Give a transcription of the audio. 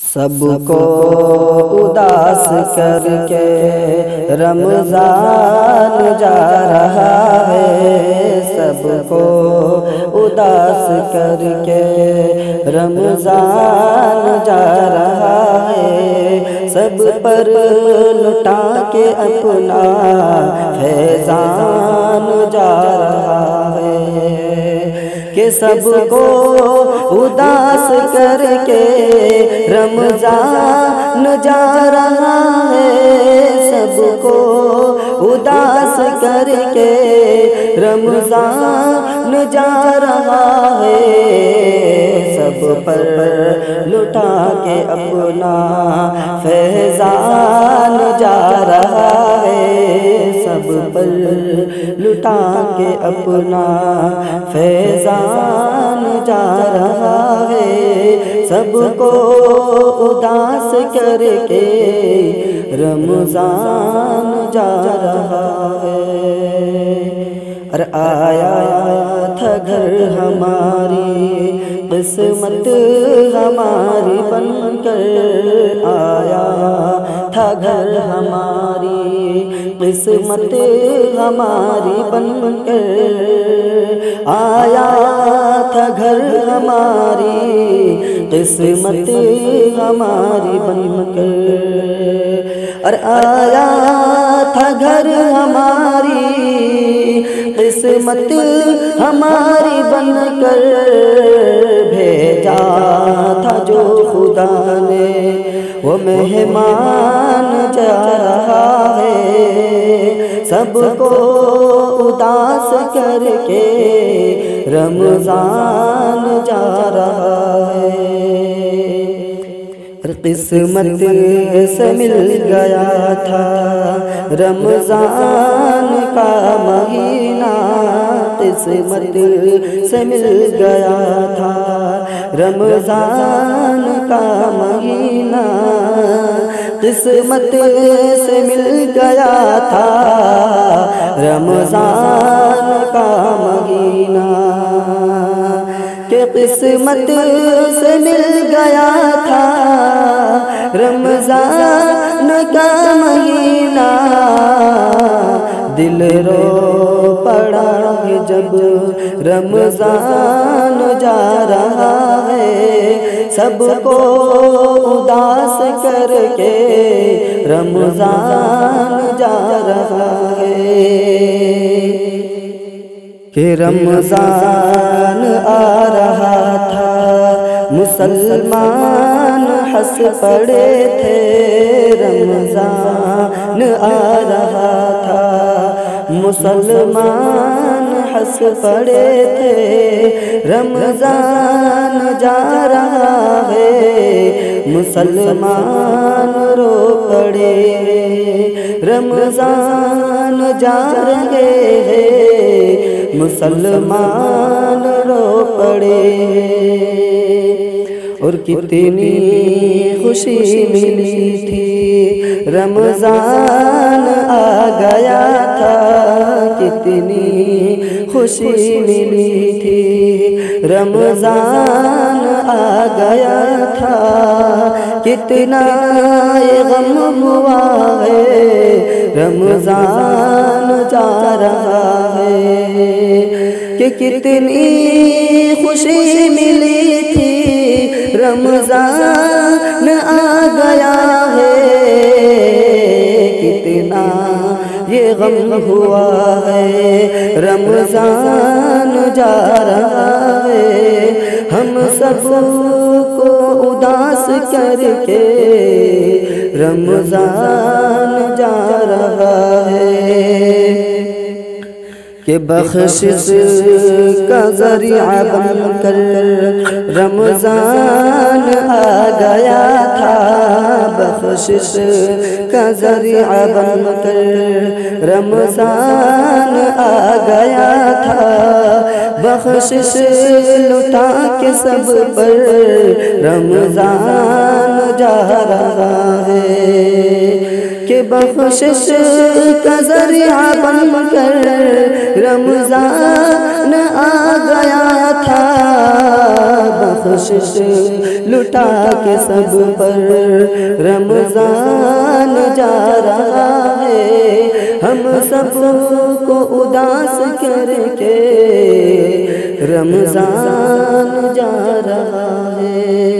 سب کو اداس کر کے رمضان جا رہا ہے، سب کو اداس کر کے رمضان جا رہا ہے، سب پر لٹا کے اپنا فیضان جا رہا ہے، کہ سب کو اداس کر کے رمضان جا رہا ہے، سب کو اداس کر کے رمضان جا رہا ہے، سب پر لٹا کے اپنا فیضان جا رہا ہے، سب پر لٹا کے اپنا فیضان جا رہا ہے، سب کو اداس کر کے رمضان جا رہا ہے۔ اور آیا تھا گھر ہماری قسمت ہماری بن کر، آیا تھا گھر ہماری قسمت ہماری بن کر، آیا تھا گھر ہماری قسمت ہماری بن کر، اور آیا تھا گھر ہماری قسمت ہماری بن کر، بھیجا تھا جو خدا نے وہ مہمان جا رہا ہے، سب کو اداس کر کے رمضان جا رہا ہے۔ قسمت سے مل گیا تھا رمضان کا مہینہ، قسمت سے مل گیا تھا رمضان کا مہینہ، قسمت سے مل گیا تھا رمضان کا مہینہ، کہ قسمت سے مل گیا تھا رمضان کا مہینہ، دل رو پڑا ہے جب رمضان جا رہا ہے، سب کو اداس کر کے رمضان جا رہا ہے، کہ رمضان آ رہا تھا مسلمان ہنس پڑے تھے، رمضان آ رہا تھا مسلمان ہنس پڑے تھے، رمضان جا رہا ہے مسلمان رو پڑے، رمضان جا رہے ہیں مسلمان رو پڑے، اور کتنی خوشی ملی تھی رمضان آ گیا تھا، کتنی خوشی ملی تھی رمضان آ گیا تھا، کتنا غم ہوا ہے رمضان جا رہا ہے، کہ کتنی خوشی ملی تھی رمضان آ گیا ہے، کتنا یہ غم ہوا ہے رمضان جا رہا ہے، ہم سب کو اداس کر کے رمضان جا رہا ہے، کہ بخشش کا ذریعہ بن کر رمضان آ گیا تھا، بخشش کا ذریعہ بن کر رمضان آ گیا تھا، بخشش لٹا کے سب پر رمضان جا رہا ہے، کہ بخشش کا ذریعہ بن کر رمضان آ گیا تھا، بخشش لٹا کے سب پر رمضان جا رہا ہے، ہم سب کو اداس کر کے رمضان جا رہا ہے۔